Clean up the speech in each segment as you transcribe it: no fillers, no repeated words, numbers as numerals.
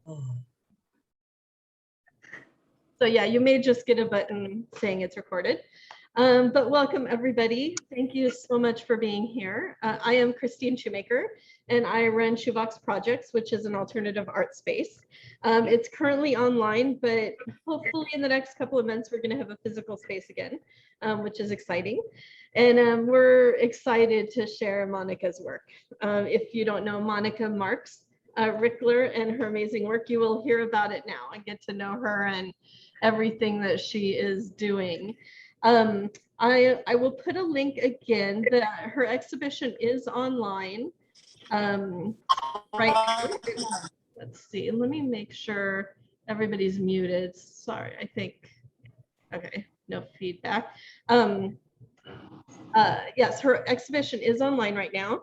So yeah, you may just get a button saying it's recorded. But welcome everybody. Thank you so much for being here. I am Christine Shoemaker and I run Shoebox Projects, which is an alternative art space. It's currently online, but hopefully in the next couple of months, we're gonna have a physical space again, which is exciting. And we're excited to share Monica's work. If you don't know Monica Marks Rickler and her amazing work, you will hear about it now and get to know her and everything that she is doing. I will put a link again that her exhibition is online right now. Let's see, let me make sure everybody's muted. Sorry, I think, okay, no feedback. Yes, her exhibition is online right now.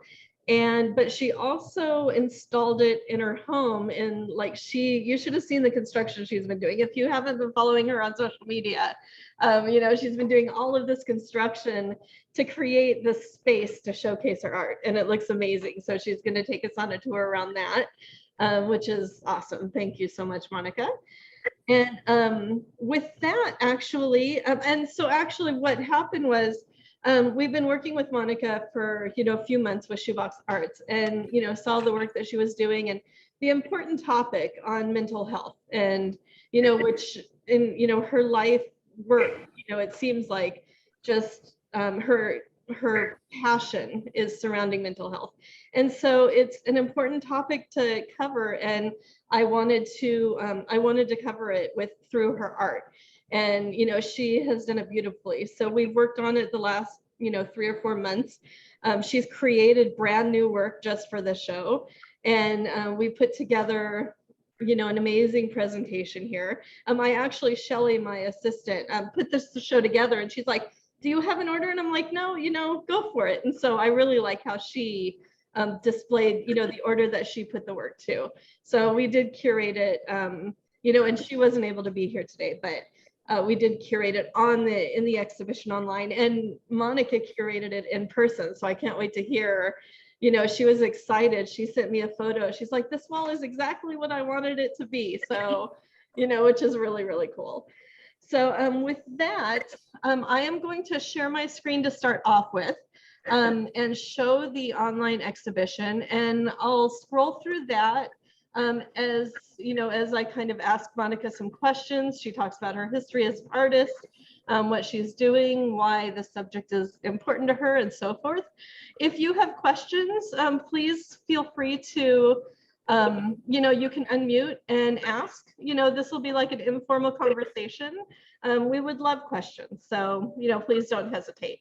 But she also installed it in her home, and like you should have seen the construction she's been doing. If you haven't been following her on social media, she's been doing all of this construction to create this space to showcase her art, and it looks amazing. So she's going to take us on a tour around that, which is awesome. Thank you so much, Monica. And with that, actually, actually what happened was, we've been working with Monica for, a few months with Shoebox Arts, and, saw the work that she was doing and the important topic on mental health, and, which in, her life work, it seems like just her passion is surrounding mental health. And so it's an important topic to cover. And I wanted to cover it through her art. And, she has done it beautifully. So we've worked on it the last, 3 or 4 months. She's created brand new work just for the show. And we put together, an amazing presentation here. I actually, Shelly, my assistant, put this show together, and she's like, do you have an order? And I'm like, no, go for it. And so I really like how she displayed, the order that she put the work to. So we did curate it, and she wasn't able to be here today, but we did curate it in the exhibition online, and Monica curated it in person. So I can't wait to hear, she was excited. She sent me a photo. She's like, this wall is exactly what I wanted it to be. So, which is really, really cool. So with that, I am going to share my screen to start off with, and show the online exhibition, and I'll scroll through that as I kind of ask Monica some questions. She talks about her history as an artist, what she's doing, why the subject is important to her, and so forth. If you have questions, please feel free to you can unmute and ask. This will be like an informal conversation. We would love questions, so please don't hesitate.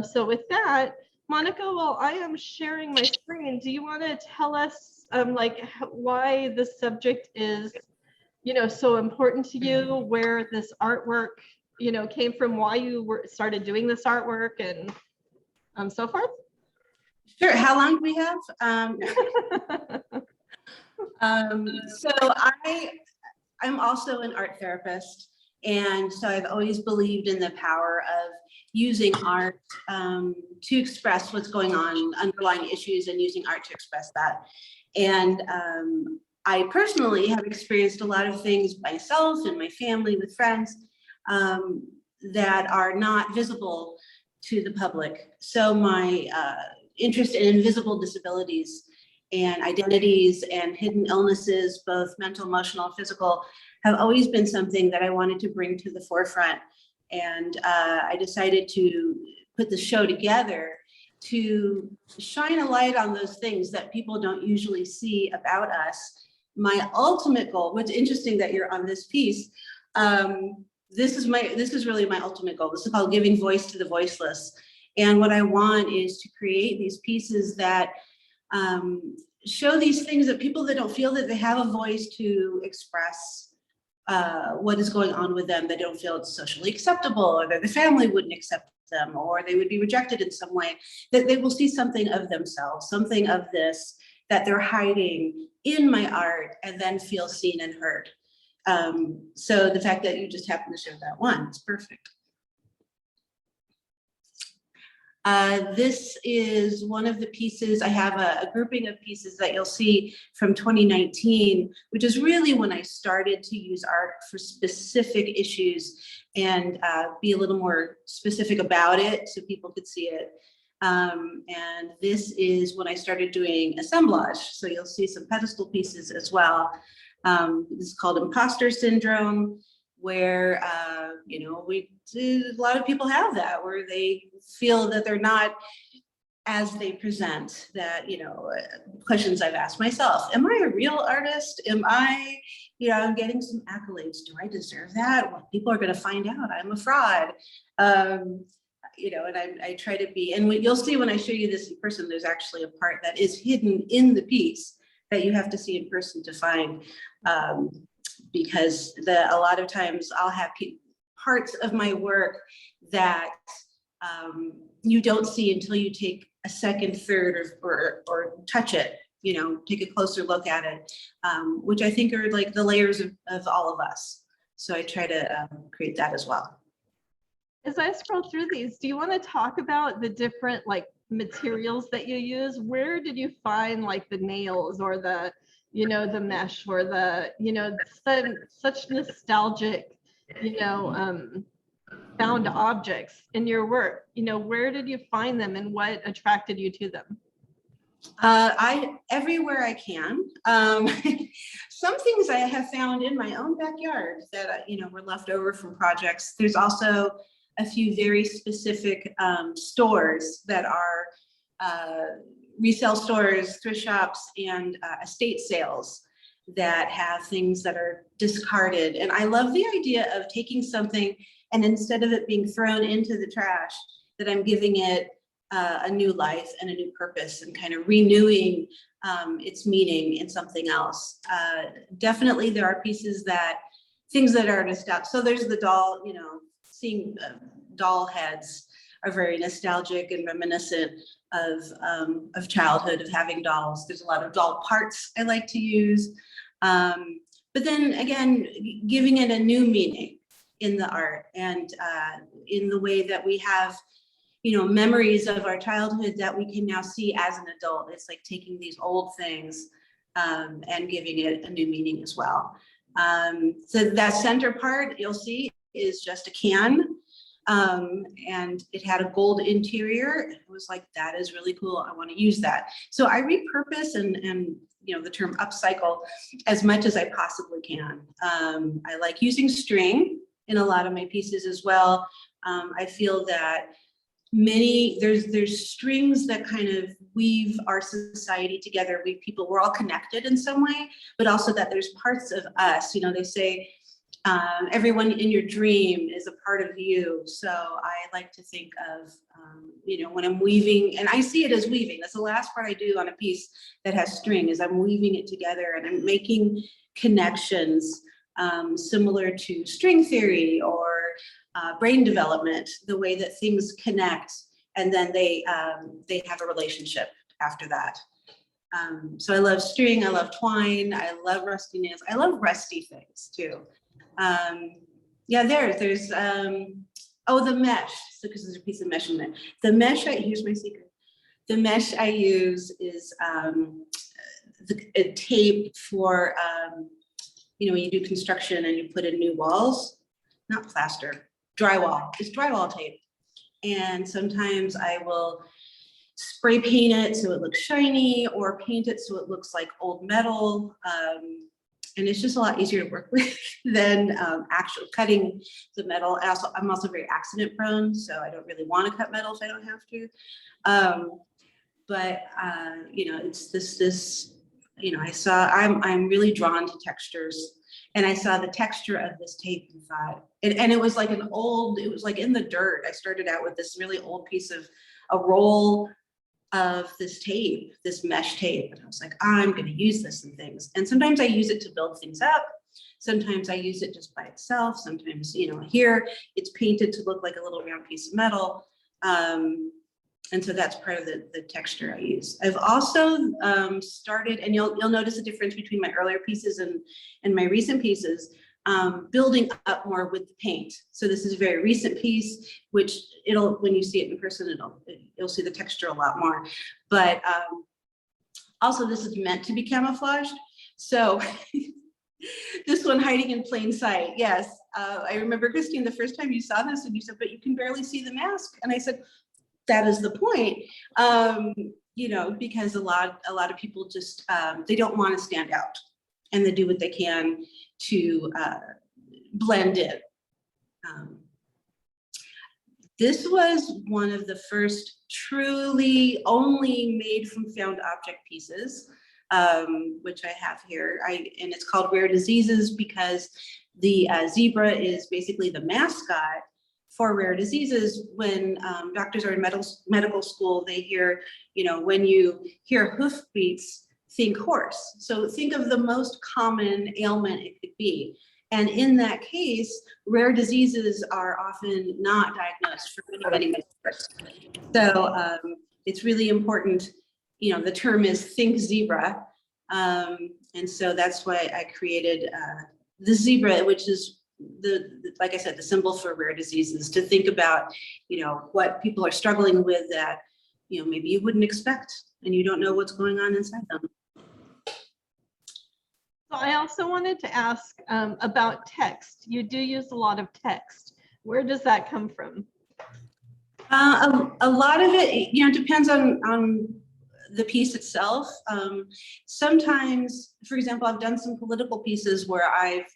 So with that, Monica, while I am sharing my screen, do you want to tell us why this subject is so important to you, where this artwork came from, why you started doing this artwork, and so forth? Sure. How long do we have? So I'm also an art therapist, and so I've always believed in the power of using art to express what's going on, underlying issues, and using art to express that. And I personally have experienced a lot of things myself and my family with friends that are not visible to the public. So my interest in invisible disabilities and identities and hidden illnesses, both mental, emotional, physical, have always been something that I wanted to bring to the forefront. And I decided to put the show together to shine a light on those things that people don't usually see about us. My ultimate goal, what's interesting that you're on this piece, this is really my ultimate goal. This is called giving voice to the voiceless. And what I want is to create these pieces that show these things that people that don't feel that they have a voice to express what is going on with them, that don't feel it's socially acceptable, or that the family wouldn't accept them, or they would be rejected in some way, that they will see something of themselves, something of this that they're hiding in my art, and then feel seen and heard. So the fact that you just happen to show that one is perfect. This is one of the pieces. I have a grouping of pieces that you'll see from 2019, which is really when I started to use art for specific issues and be a little more specific about it so people could see it. And this is when I started doing assemblage. So you'll see some pedestal pieces as well. This is called imposter syndrome, where, you know, a lot of people have that, where they feel that they're not as they present. That, you know, questions I've asked myself: am I a real artist? Am I, you know, I'm getting some accolades. Do I deserve that? Well, people are going to find out I'm a fraud. You know, and I try to be, and you'll see when I show you this in person, there's actually a part that is hidden in the piece that you have to see in person to find. Because a lot of times I'll have parts of my work that you don't see until you take a second, third, or touch it, you know, take a closer look at it, which I think are like the layers of all of us. So I try to create that as well. As I scroll through these, do you want to talk about the different like materials that you use? Where did you find like the nails or the, you know, the mesh or the, you know, such nostalgic, you know, found objects in your work? You know, where did you find them and what attracted you to them? Everywhere I can. Some things I have found in my own backyard that, you know, were left over from projects. There's also a few very specific stores that are resale stores, thrift shops, and estate sales that have things that are discarded. And I love the idea of taking something and instead of it being thrown into the trash, that I'm giving it a new life and a new purpose and kind of renewing its meaning in something else. Definitely there are pieces things that are nostalgic. So there's the doll, you know, seeing doll heads are very nostalgic and reminiscent of childhood, of having dolls. There's a lot of doll parts I like to use. But then again, giving it a new meaning in the art and in the way that we have, you know, memories of our childhood that we can now see as an adult. It's like taking these old things and giving it a new meaning as well. So that center part you'll see is just a can. And it had a gold interior. It was like, that is really cool. I want to use that. So I repurpose and you know, the term upcycle as much as I possibly can. I like using string in a lot of my pieces as well. I feel that there's strings that kind of weave our society together. We're all connected in some way, but also that there's parts of us, you know, they say, everyone in your dream is a part of you. So I like to think of, you know, when I'm weaving, and I see it as weaving. That's the last part I do on a piece that has string, is I'm weaving it together and I'm making connections similar to string theory or brain development, the way that things connect and then they have a relationship after that. So I love string, I love twine, I love rusty nails, I love rusty things too. Yeah, there's oh, the mesh. So because there's a piece of mesh in there. The mesh, here's my secret. The mesh I use is a tape for you know, when you do construction and you put in new walls, not plaster, drywall. It's drywall tape. And sometimes I will spray paint it so it looks shiny, or paint it so it looks like old metal. And it's just a lot easier to work with than actual cutting the metal. I'm also very accident prone, so I don't really want to cut metal if I don't have to. But you know, it's this, you know, I'm really drawn to textures, and I saw the texture of this tape and thought, and it was like it was like in the dirt. I started out with this really old piece of a roll of this tape, this mesh tape. And I was like, I'm going to use this in things. And sometimes I use it to build things up. Sometimes I use it just by itself. Sometimes, you know, here it's painted to look like a little round piece of metal. And so that's part of the texture I use. I've also started, and you'll notice a difference between my earlier pieces and my recent pieces. building up more with the paint. So this is a very recent piece, which when you see it in person, you'll see the texture a lot more. But also this is meant to be camouflaged. So this one, hiding in plain sight. Yes, I remember, Christine, the first time you saw this and you said, but you can barely see the mask. And I said, that is the point. You know, because a lot of people just, they don't want to stand out, and they do what they can to blend in. This was one of the first truly only made from found object pieces, which I have here. And it's called Rare Diseases because the zebra is basically the mascot for rare diseases. When doctors are in medical school, they hear, you know, when you hear hoofbeats, think horse. So think of the most common ailment it could be. And in that case, rare diseases are often not diagnosed for many years. So it's really important, you know, the term is think zebra. And so that's why I created the zebra, which is like I said, the symbol for rare diseases, to think about, you know, what people are struggling with that, you know, maybe you wouldn't expect, and you don't know what's going on inside them. So I also wanted to ask about text. You do use a lot of text. Where does that come from? A lot of it, you know, depends on the piece itself. Sometimes, for example, I've done some political pieces where I've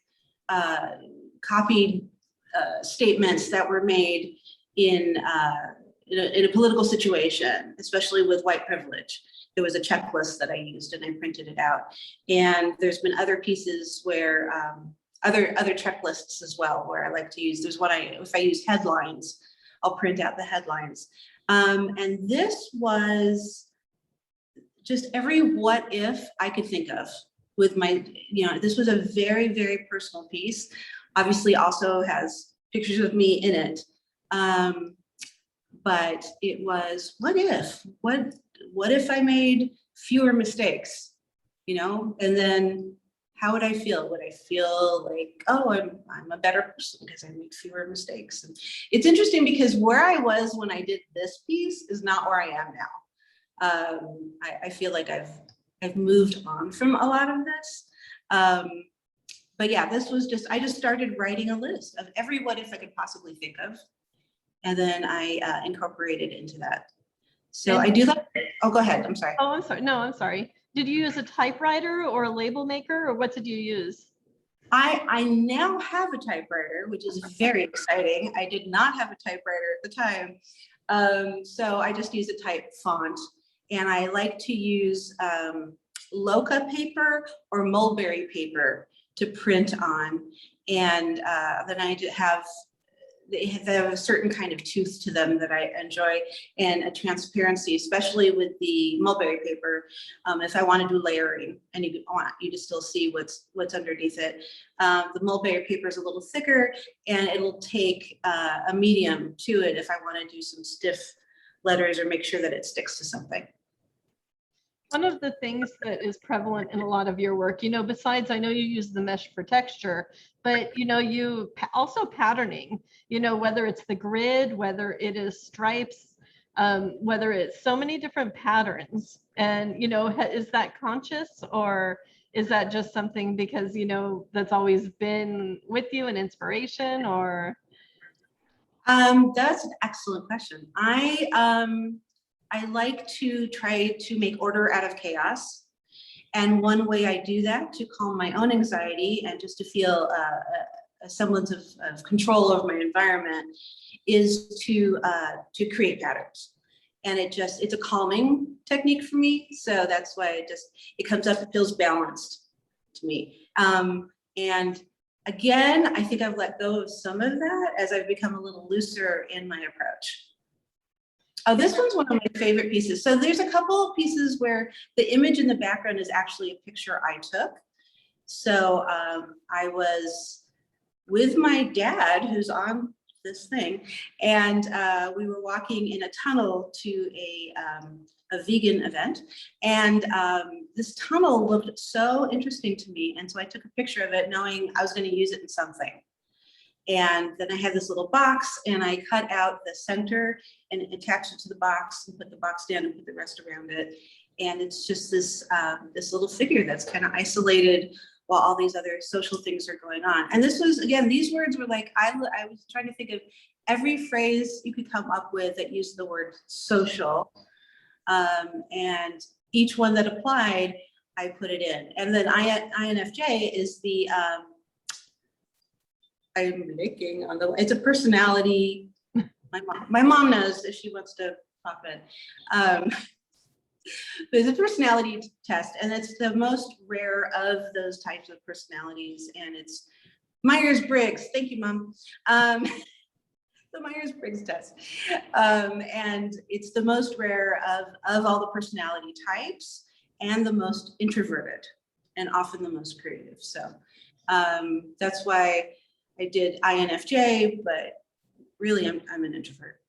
copied statements that were made in a political situation, especially with white privilege. There was a checklist that I used and I printed it out. And there's been other pieces where other checklists as well, where I like to use, there's one if I use headlines, I'll print out the headlines. And this was just every what if I could think of with my, you know, this was a very, very personal piece. Obviously also has pictures of me in it. But it was, what if I made fewer mistakes, you know? And then how would I feel? Would I feel like, oh, I'm a better person because I make fewer mistakes? And it's interesting because where I was when I did this piece is not where I am now. I feel like I've moved on from a lot of this. But yeah, this was I just started writing a list of every what if I could possibly think of. And then I incorporated into that. So I do that. Oh, go ahead. I'm sorry. Oh, I'm sorry. No, I'm sorry. Did you use a typewriter or a label maker, or what did you use? I now have a typewriter, which is very exciting. I did not have a typewriter at the time. So I just use a type font, and I like to use Loca paper or mulberry paper to print on. And then I they have a certain kind of tooth to them that I enjoy, and a transparency, especially with the mulberry paper. If I want to do layering and you want you to still see what's underneath it. The mulberry paper is a little thicker, and it'll take a medium to it if I want to do some stiff letters or make sure that it sticks to something. One of the things that is prevalent in a lot of your work, you know, besides, I know you use the mesh for texture, but, you know, you also patterning, you know, whether it's the grid, whether it is stripes, whether it's so many different patterns. And, you know, is that conscious, or is that just something because, you know, that's always been with you, an inspiration, or? That's an excellent question. I like to try to make order out of chaos. And one way I do that to calm my own anxiety and just to feel a semblance of control over my environment is to create patterns. And it's a calming technique for me. So that's why it comes up, it feels balanced to me. And again, I think I've let go of some of that as I've become a little looser in my approach. Oh, this one's one of my favorite pieces. So there's a couple of pieces where the image in the background is actually a picture I took. So I was with my dad, who's on this thing, and we were walking in a tunnel to a vegan event. And this tunnel looked so interesting to me. And so I took a picture of it knowing I was going to use it in something. And then I had this little box and I cut out the center and attached it to the box and put the box down and put the rest around it. And it's just this, this little figure that's kind of isolated while all these other social things are going on. And this was, again, these words were like, I was trying to think of every phrase you could come up with that used the word social. And each one that applied, I put it in. And then INFJ is the, I'm making on the, it's a personality. My mom knows if she wants to pop in. There's a personality test, and it's the most rare of those types of personalities, and it's Myers-Briggs. Thank you, Mom. The Myers-Briggs test, and it's the most rare of all the personality types, and the most introverted, and often the most creative. So that's why I did INFJ, but really I'm an introvert.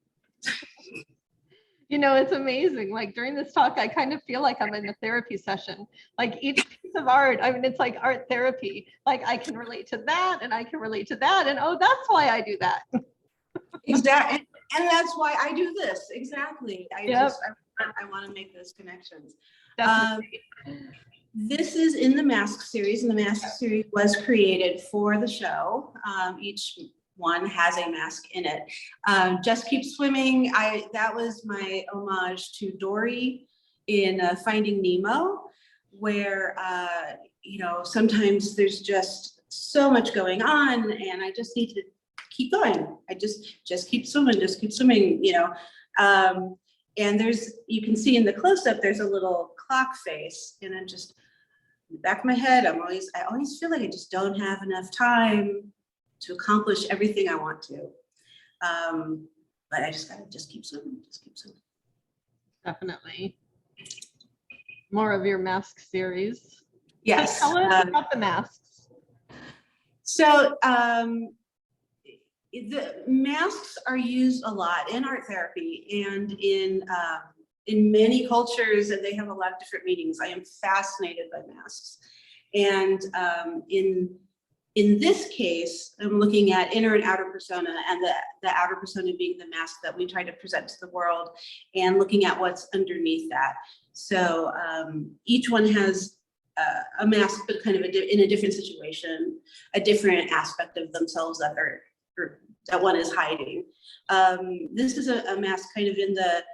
You know, it's amazing. Like during this talk, I kind of feel like I'm in a therapy session. Like each piece of art, I mean, it's like art therapy. Like I can relate to that and I can relate to that. And oh, that's why I do that. Exactly. And that's why I do this. Exactly. I want to make those connections. This is in the Mask series, and the Mask series was created for the show. Each one has a mask in it. Just Keep Swimming, that was my homage to Dory in Finding Nemo, where you know, sometimes there's just so much going on and I just need to keep going. I just keep swimming, you know. And you can see in the close-up, there's a little clock face, and I'm just, in the back of my head, I always feel like I just don't have enough time to accomplish everything I want to. But I just gotta keep swimming, Definitely. More of your mask series. Yes. So tell us about the masks. So the masks are used a lot in art therapy and in many cultures, and they have a lot of different meanings. I am fascinated by masks. And in this case, I'm looking at inner and outer persona, and the outer persona being the mask that we try to present to the world, and looking at what's underneath that. So each one has a mask, but kind of in a different situation, a different aspect of themselves that that one is hiding. This is a mask kind of in the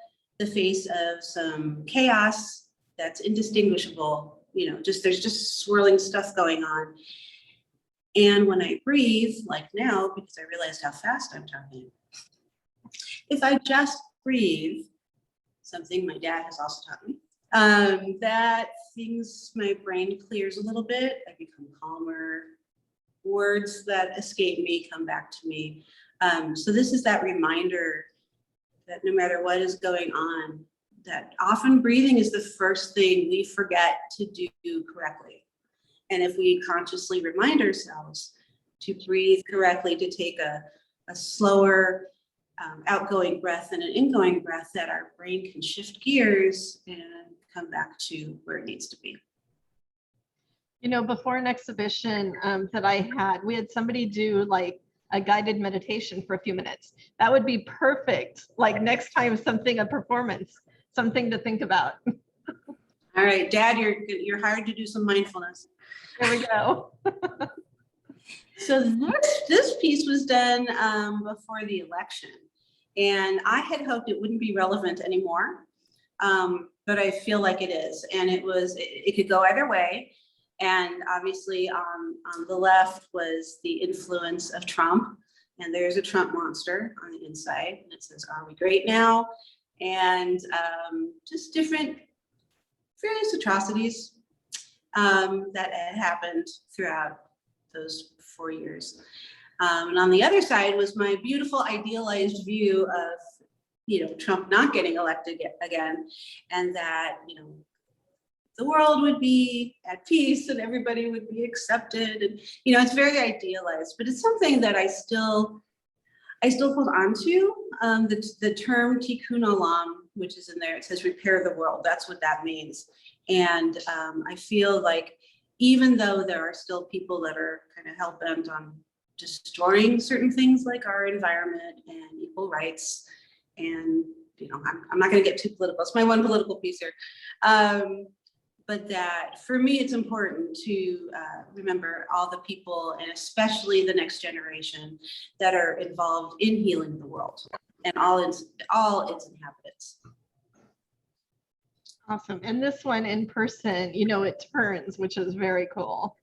face of some chaos that's indistinguishable. You know, there's just swirling stuff going on. And when I breathe, like now, because I realized how fast I'm talking, if I just breathe, something my dad has also taught me, that my brain clears a little bit, I become calmer, words that escape me come back to me. So this is that reminder that no matter what is going on, that often breathing is the first thing we forget to do correctly. And if we consciously remind ourselves to breathe correctly, to take a slower outgoing breath and an ingoing breath, that our brain can shift gears and come back to where it needs to be. You know, before an exhibition that I had, we had somebody do like a guided meditation for a few minutes. That would be perfect. Like next time, a performance, something to think about. All right, Dad, you're hired to do some mindfulness. There we go. So this piece was done before the election, and I had hoped it wouldn't be relevant anymore, but I feel like it is, and it could go either way. And obviously on the left was the influence of Trump, and there's a Trump monster on the inside, and it says, "Are we great now?" And just different various atrocities that had happened throughout those 4 years. And on the other side was my beautiful idealized view of, you know, Trump not getting elected again, and that, you know, the world would be at peace and everybody would be accepted. And, you know, it's very idealized, but it's something that I still hold on to the term tikkun olam, which is in there. It says repair the world. That's what that means. And I feel like even though there are still people that are kind of hell-bent on destroying certain things like our environment and equal rights, and I'm not going to get too political. It's my one political piece here. But that for me, it's important to remember all the people, and especially the next generation, that are involved in healing the world and all its inhabitants. Awesome. And this one in person, it turns, which is very cool.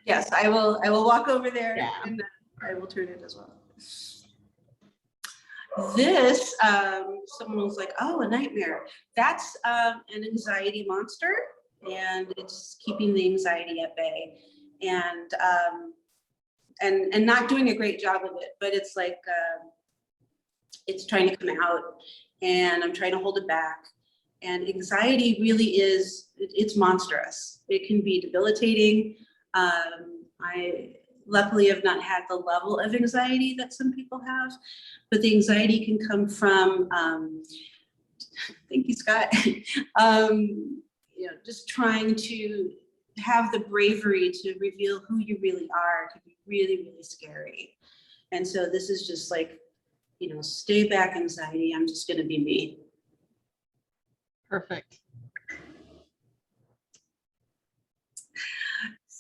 Yes, I will walk over there, yeah. And I will turn it as well. This, someone was like, oh, a nightmare. That's an anxiety monster, and it's keeping the anxiety at bay, and not doing a great job of it, but it's like, it's trying to come out, and I'm trying to hold it back. And anxiety really is, it's monstrous. It can be debilitating. I luckily have not had the level of anxiety that some people have, but the anxiety can come from, thank you, Scott, just trying to have the bravery to reveal who you really are could be really, really scary. And so this is just like, stay back, anxiety. I'm just going to be me. Perfect.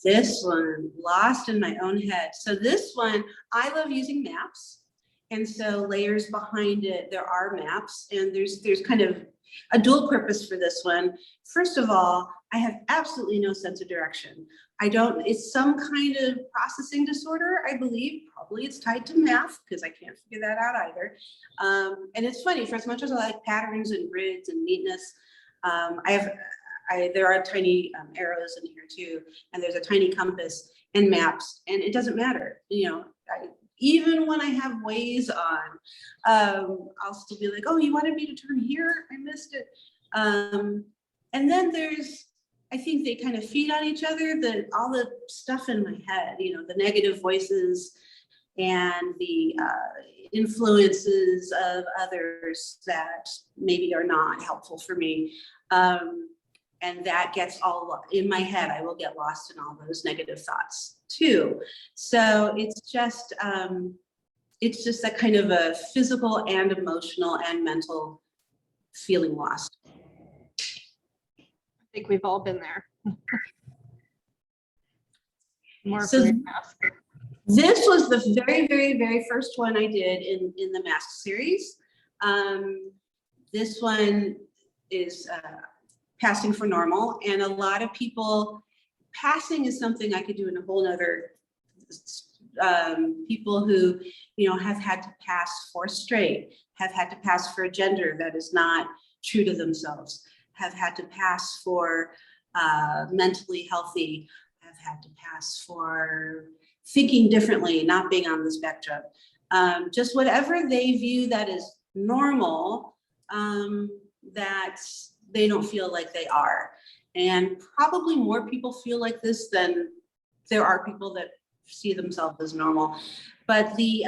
This one, lost in my own head. So this one, I love using maps. And so layers behind it, there are maps, and there's kind of a dual purpose for this one. First of all, I have absolutely no sense of direction. It's some kind of processing disorder, I believe. Probably it's tied to math, because I can't figure that out either. And it's funny, for as much as I like patterns and grids and neatness, there are tiny arrows in here too, and there's a tiny compass and maps, and it doesn't matter. Even when I have Waze on, I'll still be like, oh, you wanted me to turn here? I missed it. And then I think they kind of feed on each other, all the stuff in my head, the negative voices and the influences of others that maybe are not helpful for me. And that gets all in my head. I will get lost in all those negative thoughts too. So it's just that kind of a physical and emotional and mental feeling lost. I think we've all been there. So this was the very, very, very first one I did in the mask series. This one is passing for normal, and a lot of people, passing is something I could do in a whole nother, people who, have had to pass for straight, have had to pass for a gender that is not true to themselves, have had to pass for mentally healthy, have had to pass for thinking differently, not being on the spectrum. Just whatever they view that is normal, that they don't feel like they are. And probably more people feel like this than there are people that see themselves as normal. But the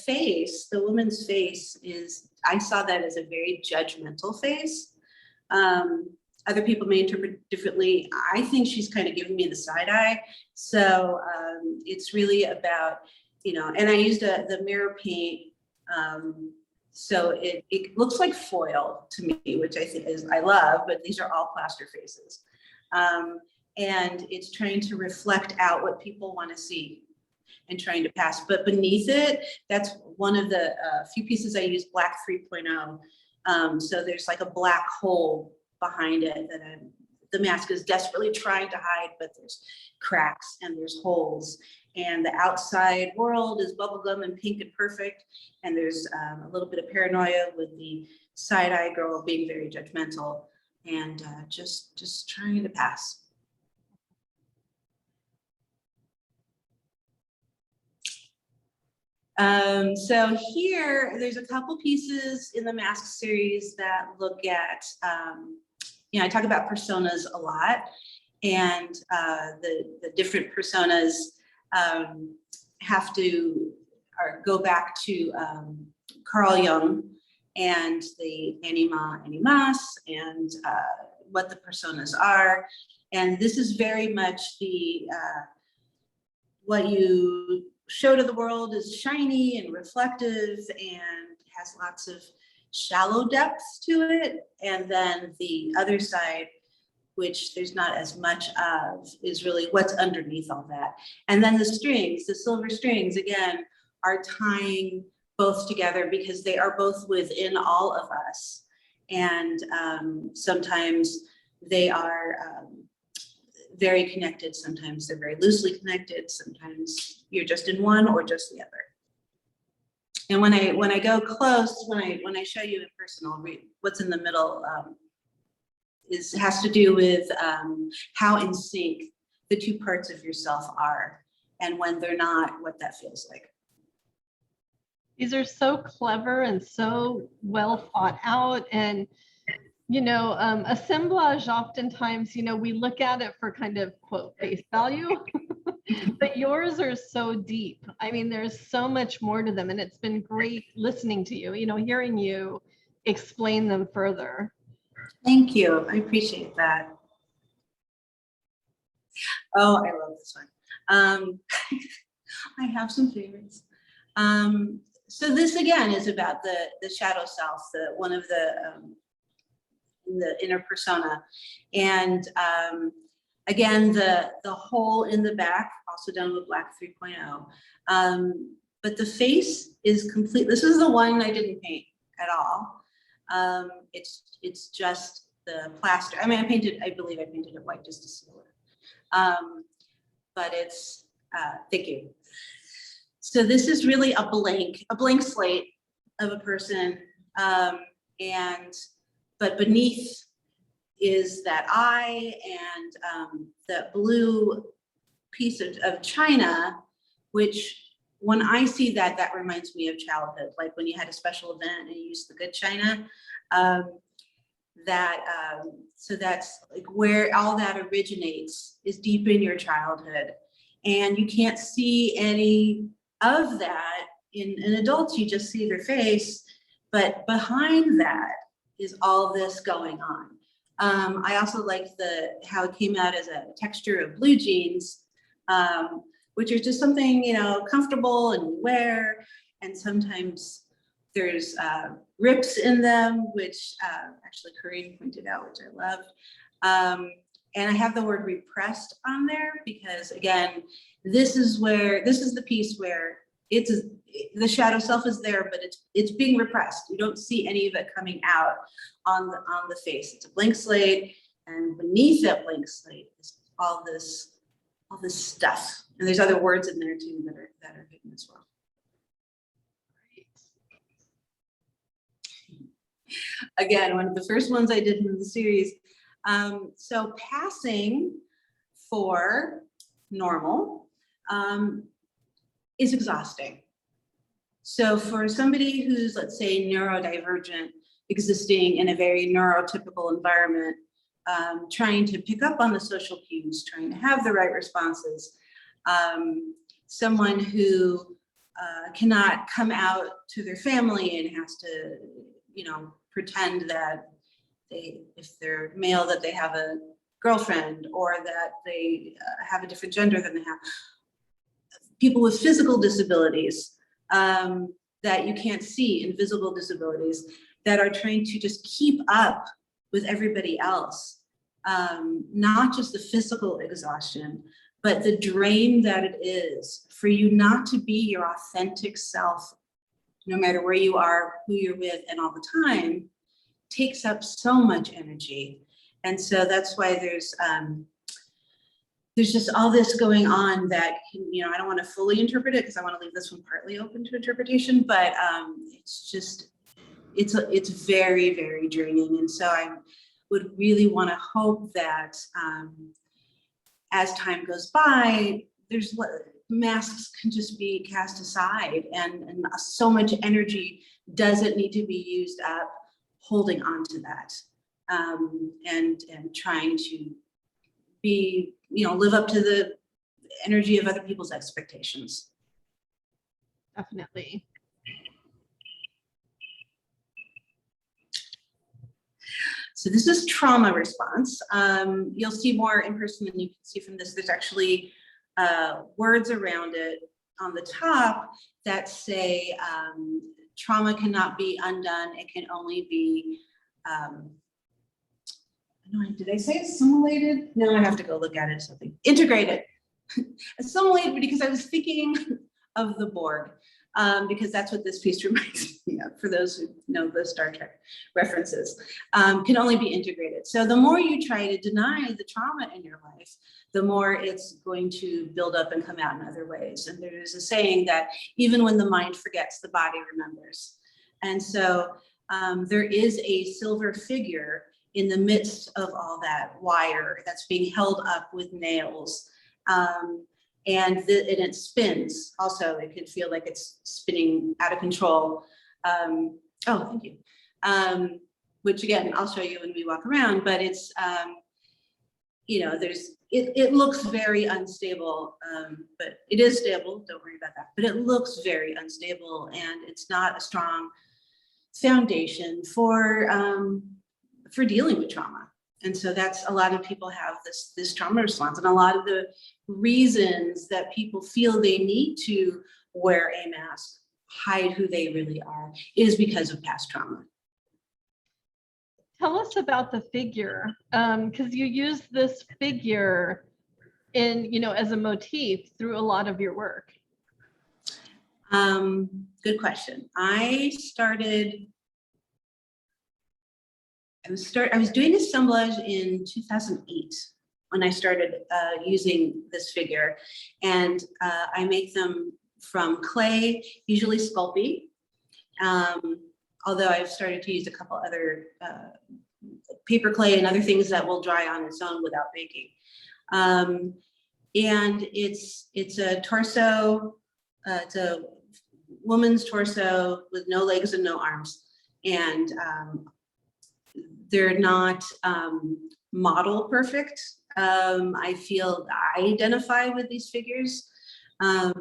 face, the woman's face I saw that as a very judgmental face. Other people may interpret differently. I think she's kind of giving me the side eye. So it's really about, and I used the mirror paint. So it looks like foil to me, which I think I love, but these are all plaster faces. And it's trying to reflect out what people want to see and trying to pass. But beneath it, that's one of the few pieces I use, black 3.0. So there's like a black hole behind it that the mask is desperately trying to hide, but there's cracks and there's holes. And the outside world is bubblegum and pink and perfect. And there's a little bit of paranoia with the side-eye girl being very judgmental and just trying to pass. So here, there's a couple pieces in the mask series that look at, I talk about personas a lot, and the different personas have to go back to Carl Jung and the anima, animas, and what the personas are. And this is very much the, what you show to the world is shiny and reflective and has lots of shallow depths to it. And then the other side, which there's not as much of, is really what's underneath all that. And then the strings, the silver strings, again, are tying both together because they are both within all of us. And sometimes they are very connected, sometimes they're very loosely connected, sometimes you're just in one or just the other. And when I go close, when I show you in person, I'll read what's in the middle. Has to do with how in sync the two parts of yourself are, and when they're not, what that feels like. These are so clever and so well thought out. And, you know, assemblage, oftentimes, you know, we look at it for kind of quote face value, but yours are so deep. I mean, there's so much more to them, and it's been great listening to you, you know, hearing you explain them further. Thank you. I appreciate that. Oh, I love this one. I have some favorites. So this again is about the shadow self, one of the inner persona, and again the hole in the back, also done with black 3.0. But the face is complete. This is the one I didn't paint at all. It's just the plaster. I mean, I believe I painted it white just to seal it. But it's, thank you. So this is really a blank slate of a person. But beneath is that eye and that blue piece of china, which when I see that, that reminds me of childhood, like when you had a special event and you used the good china. So that's like where all that originates, is deep in your childhood. And you can't see any of that in adults, you just see their face, but behind that is all this going on. I also like how it came out as a texture of blue jeans, which are just something, you know, comfortable and you wear, and sometimes there's rips in them, which actually Corinne pointed out, which I loved. And I have the word repressed on there because, again, this is the piece where the shadow self is there, but it's being repressed. You don't see any of it coming out on the face. It's a blank slate, and beneath that blank slate is all this stuff. And there's other words in there too that are hidden as well. Again, one of the first ones I did in the series. So passing for normal is exhausting. So for somebody who's, let's say, neurodivergent, existing in a very neurotypical environment, trying to pick up on the social cues, trying to have the right responses, someone who cannot come out to their family and has to, you know, pretend that if they're male, that they have a girlfriend, or that they have a different gender than they have. People with physical disabilities that you can't see, invisible disabilities, that are trying to just keep up with everybody else. Not just the physical exhaustion, but the drain that it is for you not to be your authentic self, no matter where you are, who you're with, and all the time, takes up so much energy. And so that's why there's just all this going on that, you know, I don't want to fully interpret it because I want to leave this one partly open to interpretation, but it's very, very draining. And so I would really want to hope that as time goes by, masks can just be cast aside, and so much energy doesn't need to be used up holding on to that, and trying to be, you know, live up to the energy of other people's expectations. Definitely. So this is trauma response. You'll see more in person than you can see from this. There's actually words around it on the top that say trauma cannot be undone. It can only be, did I say assimilated? No, I have to go look at it. Something integrated. Assimilated, because I was thinking of the Borg, because that's what this piece reminds me of, for those who know the Star Trek references, can only be integrated. So the more you try to deny the trauma in your life, the more it's going to build up and come out in other ways. And there's a saying that even when the mind forgets, the body remembers. And so there is a silver figure in the midst of all that wire that's being held up with nails. And it spins. Also, it can feel like it's spinning out of control. Oh, thank you. Which again, I'll show you when we walk around, but it's, it looks very unstable, but it is stable, don't worry about that. But it looks very unstable, and it's not a strong foundation for dealing with trauma. And so that's, a lot of people have this trauma response, and a lot of the reasons that people feel they need to wear a mask, hide who they really are, is because of past trauma. Tell us about the figure, because you use this figure in, as a motif through a lot of your work. Good question. I was doing assemblage in 2008 when I started using this figure, and I make them from clay, usually Sculpey, although I've started to use a couple other paper clay and other things that will dry on its own without baking. And it's a torso, it's a woman's torso with no legs and no arms, and they're not model perfect. I feel I identify with these figures. I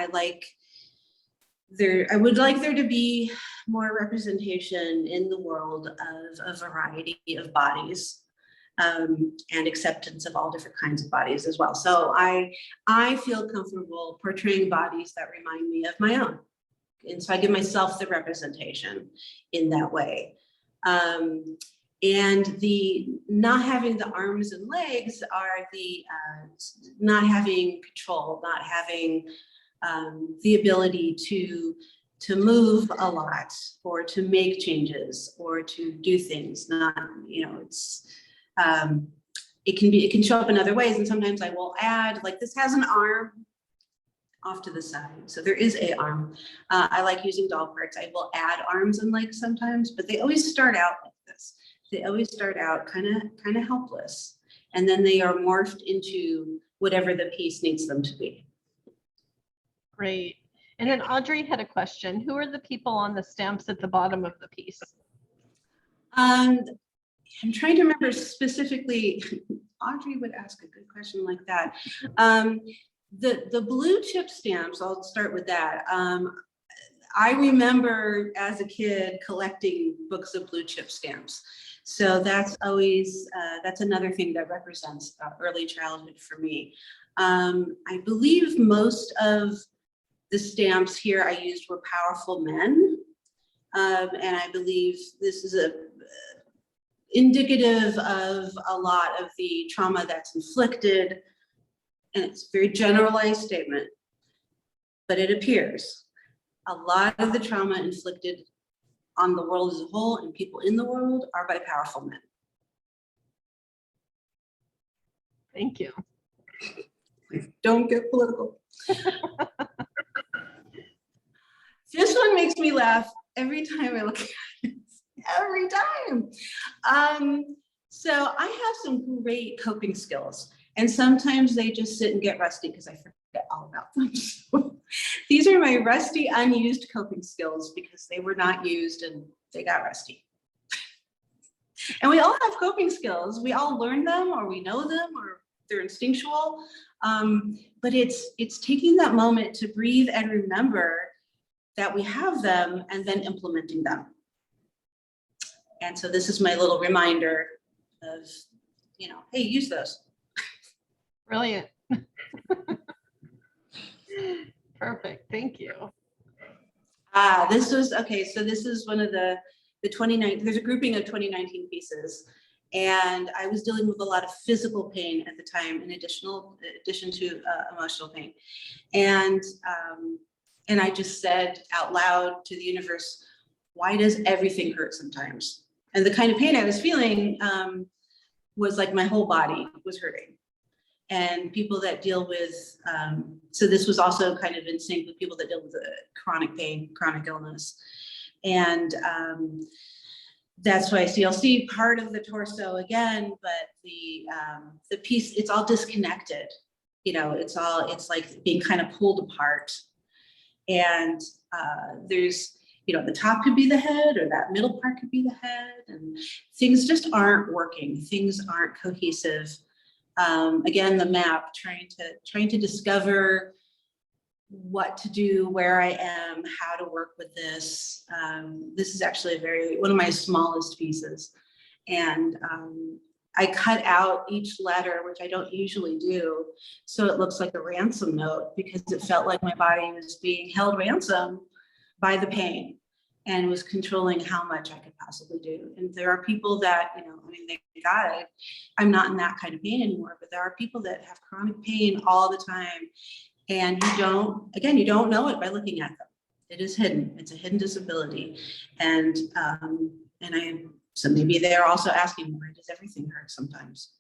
would like there to be more representation in the world of a variety of bodies, and acceptance of all different kinds of bodies as well. So I feel comfortable portraying bodies that remind me of my own. And so I give myself the representation in that way. And the not having the arms and legs are the not having control, not having the ability to move a lot, or to make changes, or to do things. Not, it's it can show up in other ways. And sometimes I will add, like, this has an arm off to the side, so there is a arm. I like using doll parts. I will add arms and legs sometimes, but they always start out like this. They always start out kind of helpless, and then they are morphed into whatever the piece needs them to be. Great. And then Audrey had a question. Who are the people on the stamps at the bottom of the piece? I'm trying to remember specifically. Audrey would ask a good question like that. The blue chip stamps, I'll start with that. I remember as a kid collecting books of blue chip stamps. So that's always, that's another thing that represents early childhood for me. I believe most of the stamps here I used were powerful men. And I believe this is indicative of a lot of the trauma that's inflicted. And it's a very generalized statement, but it appears a lot of the trauma inflicted on the world as a whole and people in the world are by powerful men. Thank you. Don't get political. This one makes me laugh every time I look at it. Every time. So I have some great coping skills, and sometimes they just sit and get rusty because I forget all about them. So these are my rusty, unused coping skills because they were not used and they got rusty. And we all have coping skills. We all learn them, or we know them, or they're instinctual. But it's taking that moment to breathe and remember that we have them and then implementing them. And so this is my little reminder of, you know, hey, use those. Brilliant. Perfect. Thank you. This was, okay, so this is one of the 2019, there's a grouping of 2019 pieces. And I was dealing with a lot of physical pain at the time, in addition to emotional pain. And I just said out loud to the universe, why does everything hurt sometimes? And the kind of pain I was feeling was like my whole body was hurting. And people that deal with, so this was also kind of in sync with people that deal with chronic pain, chronic illness. And that's why you'll see part of the torso again, but the piece, it's all disconnected. You know, it's like being kind of pulled apart. And there's, you know, the top could be the head, or that middle part could be the head, and things just aren't working. Things aren't cohesive. Again, the map, trying to discover what to do, where I am, how to work with this. This is actually one of my smallest pieces. And I cut out each letter, which I don't usually do, so it looks like a ransom note, because it felt like my body was being held ransom by the pain and was controlling how much I could possibly do. And there are people that, you know, I mean, thank God I'm not in that kind of pain anymore, but there are people that have chronic pain all the time. And you don't know it by looking at them. It is hidden. It's a hidden disability. And so maybe they're also asking, where does everything hurt sometimes?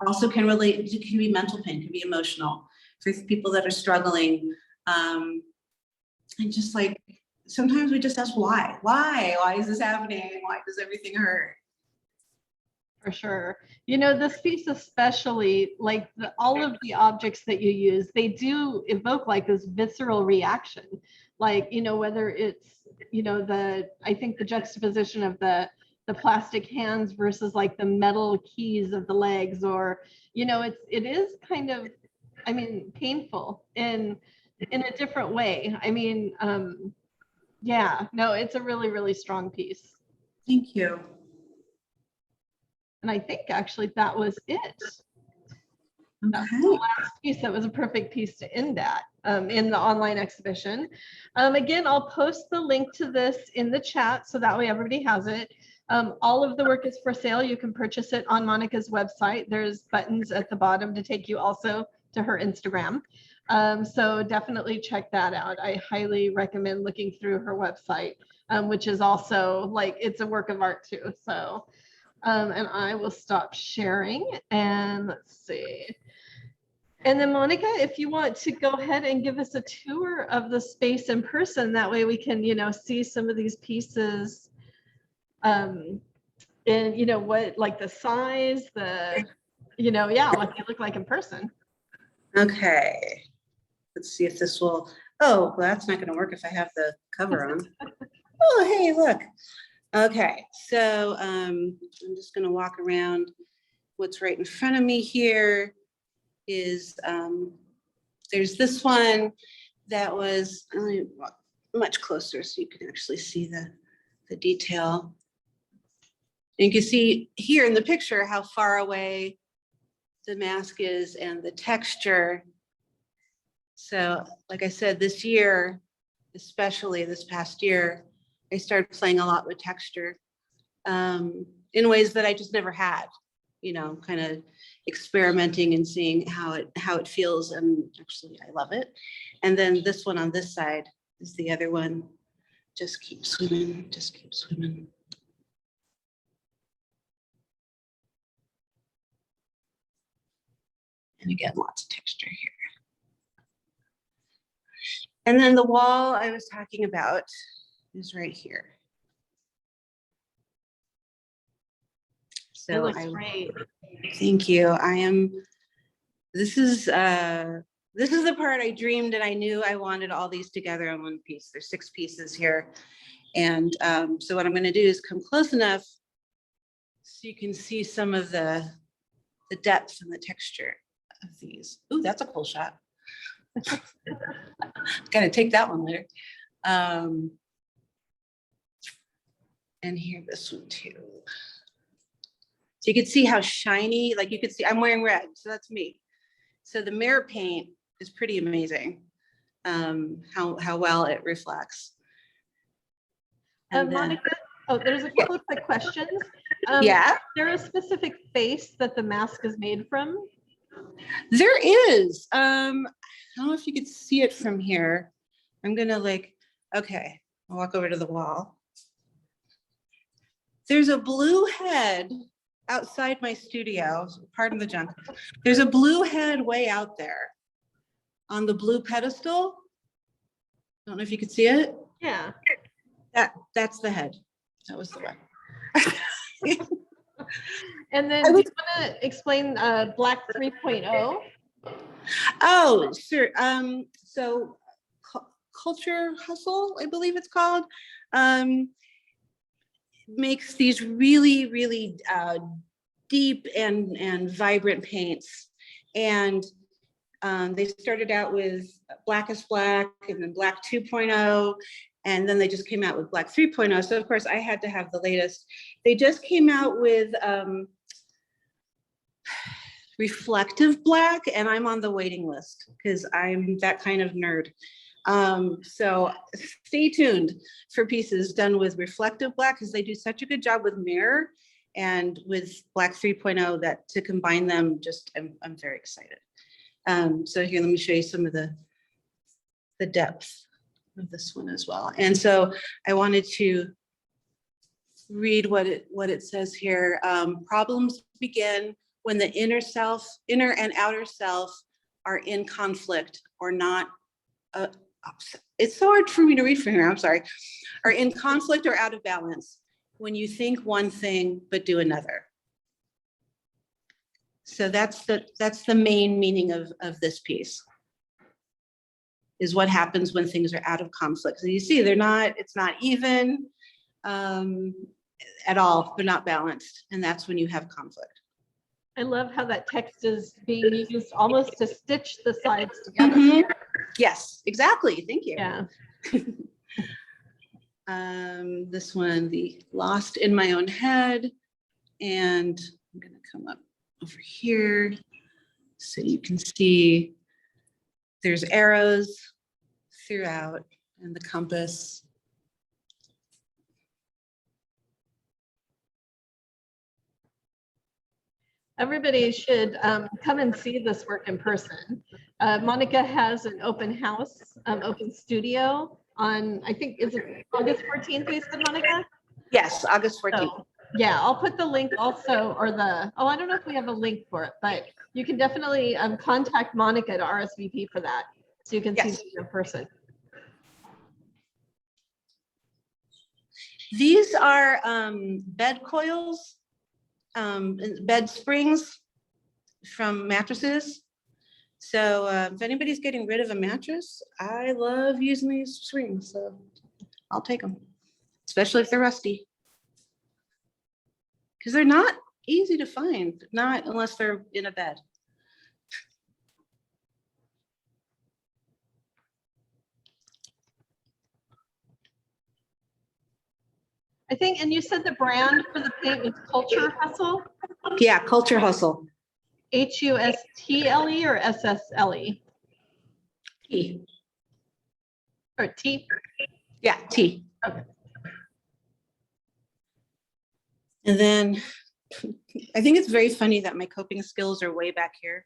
Also can relate, it can be mental pain, can be emotional for people that are struggling. And just like, sometimes we just ask why is this happening? Why does everything hurt? For sure. You know, this piece especially, like all of the objects that you use, they do evoke like this visceral reaction. Like, you know, whether it's, you know, I think the juxtaposition of the plastic hands versus like the metal keys of the legs, or, you know, it is kind of, I mean, painful in a different way. I mean, yeah, no, it's a really, really strong piece. Thank you. And I think actually that was it. Okay. That was the last piece. That was a perfect piece to end at in the online exhibition. Again, I'll post the link to this in the chat so that way everybody has it. All of the work is for sale. You can purchase it on Monica's website. There's buttons at the bottom to take you also to her Instagram. So definitely check that out. I highly recommend looking through her website, which is also like, it's a work of art too. So, and I will stop sharing and let's see. And then Monica, if you want to go ahead and give us a tour of the space in person, that way we can, you know, see some of these pieces and, you know, what, like the size, you know, yeah, what they look like in person. Okay. Let's see if this will, oh, well, that's not going to work if I have the cover on. Oh, hey, look. Okay, so I'm just going to walk around. What's right in front of me here is there's this one that was much closer so you can actually see the detail. And you can see here in the picture how far away the mask is and the texture. So like I said, this year, especially this past year, I started playing a lot with texture in ways that I just never had, you know, kind of experimenting and seeing how it feels. And actually I love it. And then this one on this side is the other one. Just keep swimming, just keep swimming. And again, lots of texture here. And then the wall I was talking about is right here. So it looks great. Thank you. This is the part I dreamed and I knew I wanted all these together in one piece. There's 6 pieces here. And so what I'm going to do is come close enough so you can see some of the depth and the texture of these. Ooh, that's a cool shot. Gotta take that one later. And here, this one too. So you can see how shiny, like you can see, I'm wearing red, so that's me. So the mirror paint is pretty amazing, how well it reflects. And Monica, oh, there's a couple of quick questions. Yeah. Is there a specific face that the mask is made from? There is. I don't know if you could see it from here. I'm gonna okay, I'll walk over to the wall. There's a blue head outside my studio, pardon the junk. There's a blue head way out there on the blue pedestal. I don't know if you could see it. Yeah. That's the head. That was the one. And then do you want to explain Black 3.0? Oh, sure. So Culture Hustle, I believe it's called, makes these really, really deep and vibrant paints. And they started out with Black is Black and then Black 2.0. And then they just came out with Black 3.0. So of course I had to have the latest. They just came out with reflective black, and I'm on the waiting list because I'm that kind of nerd. So stay tuned for pieces done with reflective black, because they do such a good job with mirror and with Black 3.0 that to combine them, just I'm very excited. So here, let me show you some of the depth of this one as well. And so I wanted to read what it says here. Problems begin when the inner and outer self are in conflict or not. It's so hard for me to read from here, I'm sorry. Are in conflict or out of balance when you think one thing but do another. So that's the main meaning of this piece, is what happens when things are out of conflict. So you see, it's not even at all. They're not balanced. And that's when you have conflict. I love how that text is being used almost to stitch the sides together. Mm-hmm. Yes, exactly. Thank you. Yeah. This one, the Lost in My Own Head. And I'm going to come up over here so you can see there's arrows throughout and the compass. Everybody should come and see this work in person. Monica has an open house, open studio on, I think, is it August 14th, we said, Monica? Yes, August 14th. So, yeah, I'll put the link also, or I don't know if we have a link for it, but you can definitely contact Monica to RSVP for that, so you can see it in person. These are bed coils, bed springs from mattresses. So if anybody's getting rid of a mattress, I love using these springs, so I'll take them, especially if they're rusty. Because they're not easy to find, not unless they're in a bed. I think, and you said the brand for the paint was Culture Hustle? Yeah, Culture Hustle. HUSTLE or SSLE? T. Or T? Yeah, T. Okay. And then I think it's very funny that my coping skills are way back here.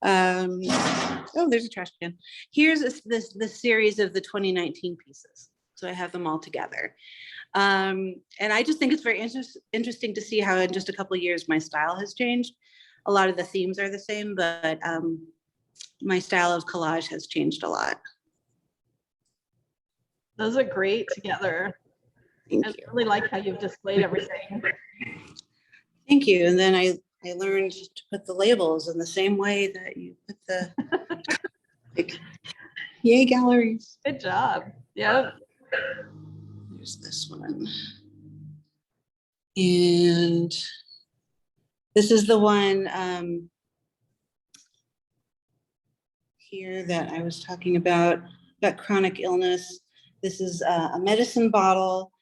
Oh, there's a trash can. Here's the series of the 2019 pieces. So I have them all together. And I just think it's very interesting to see how in just a couple of years my style has changed. A lot of the themes are the same, but my style of collage has changed a lot. Those are great together. I really like how you've displayed everything. Thank you. And then I learned to put the labels in the same way that you put the yay galleries. Good job. Yeah. There's this one. And this is the one here that I was talking about chronic illness. This is a medicine bottle.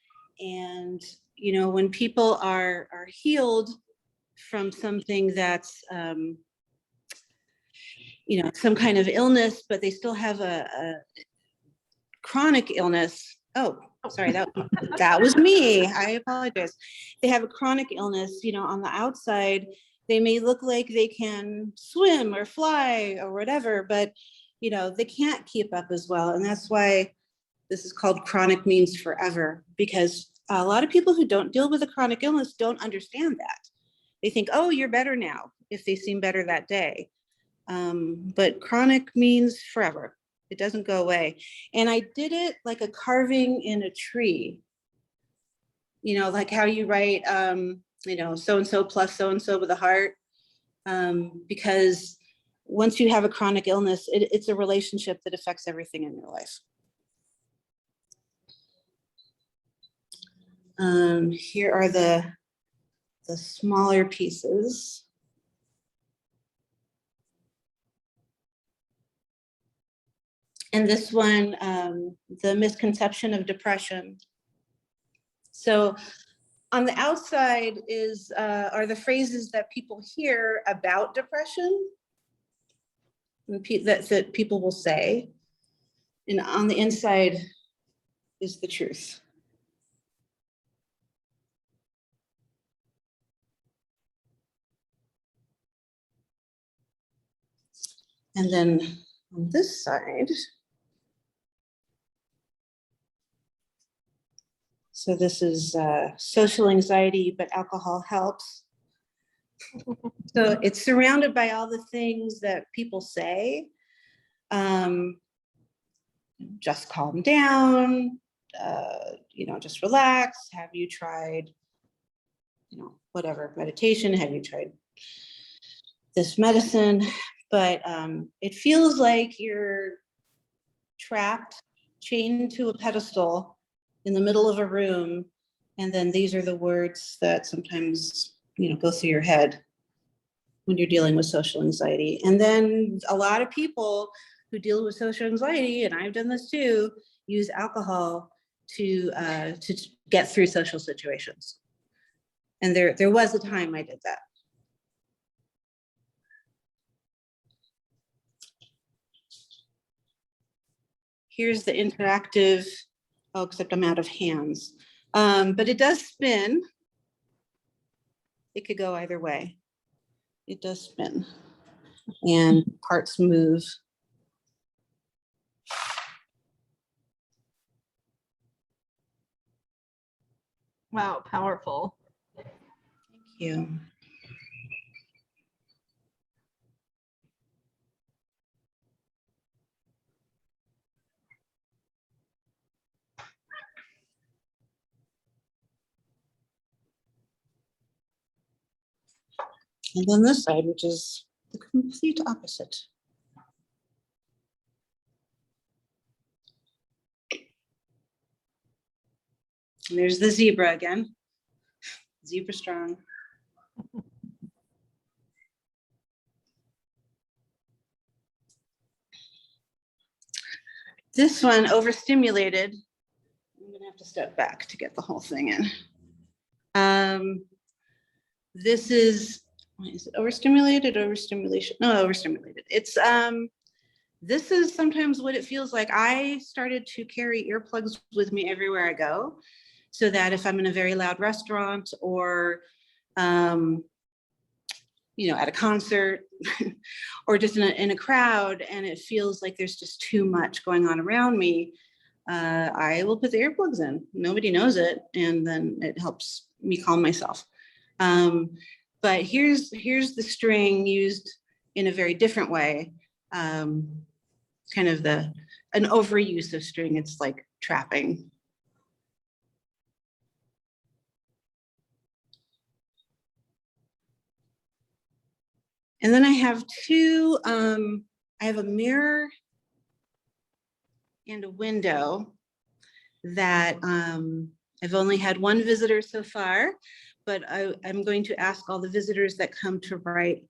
And, you know, when people are healed from something that's, you know, some kind of illness, but they still have a chronic illness. Oh, sorry, that was me. I apologize. They have a chronic illness, you know, on the outside, they may look like they can swim or fly or whatever, but, you know, they can't keep up as well. And that's why this is called chronic means forever, because a lot of people who don't deal with a chronic illness don't understand that. They think, oh, you're better now, if they seem better that day. But chronic means forever. It doesn't go away. And I did it like a carving in a tree. You know, like how you write, you know, so-and-so plus so-and-so with a heart. Because once you have a chronic illness, it's a relationship that affects everything in your life. Here are the smaller pieces. And this one, the misconception of depression. So on the outside are the phrases that people hear about depression, that people will say. And on the inside is the truth. And then on this side, so this is social anxiety, but alcohol helps. So it's surrounded by all the things that people say. Just calm down, you know, just relax. Have you tried, you know, whatever, meditation? Have you tried this medicine? But it feels like you're trapped, chained to a pedestal in the middle of a room. And then these are the words that sometimes, you know, go through your head when you're dealing with social anxiety. And then a lot of people who deal with social anxiety, and I've done this too, use alcohol to get through social situations. And there was a time I did that. Here's the interactive, oh, except I'm out of hands. But it does spin. It could go either way. It does spin. And parts move. Wow, powerful. Thank you. And then this side, which is the complete opposite. And there's the zebra again. Zebra strong. This one, overstimulated. I'm gonna have to step back to get the whole thing in. This is it overstimulated, overstimulation? No, overstimulated. It's, this is sometimes what it feels like. I started to carry earplugs with me everywhere I go, so that if I'm in a very loud restaurant or, you know, at a concert or just in a crowd, and it feels like there's just too much going on around me, I will put the earplugs in. Nobody knows it, and then it helps me calm myself. But here's the string used in a very different way. Kind of an overuse of string. It's like trapping. And then I have two, I have a mirror and a window that I've only had one visitor so far, but I'm going to ask all the visitors that come to write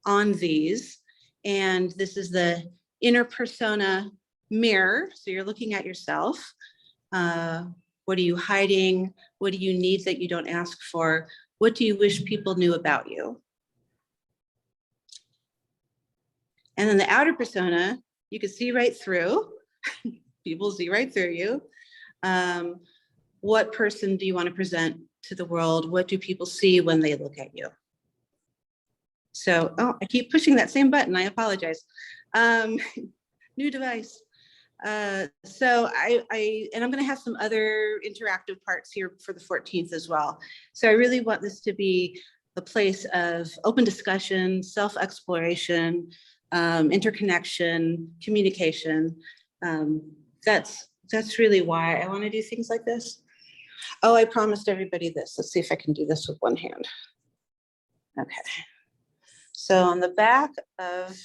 on these. And this is the inner persona mirror. So you're looking at yourself. What are you hiding? What do you need that you don't ask for? What do you wish people knew about you? And then the outer persona, you can see right through. People see right through you. What person do you want to present to the world? What do people see when they look at you? So, oh, I keep pushing that same button. I apologize. New device. So and I'm going to have some other interactive parts here for the 14th as well. So I really want this to be a place of open discussion, self-exploration, interconnection, communication. That's really why I want to do things like this. Oh, I promised everybody this. Let's see if I can do this with one hand. Okay. So on the back of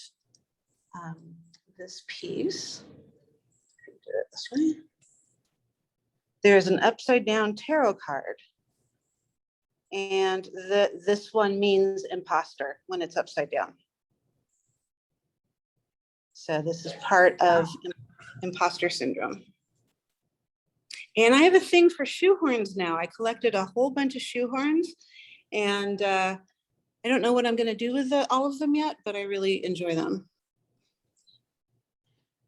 this piece, do it this way, there's an upside down tarot card. And this one means imposter when it's upside down. So this is part of imposter syndrome. And I have a thing for shoehorns now. I collected a whole bunch of shoehorns, and I don't know what I'm going to do with all of them yet, but I really enjoy them.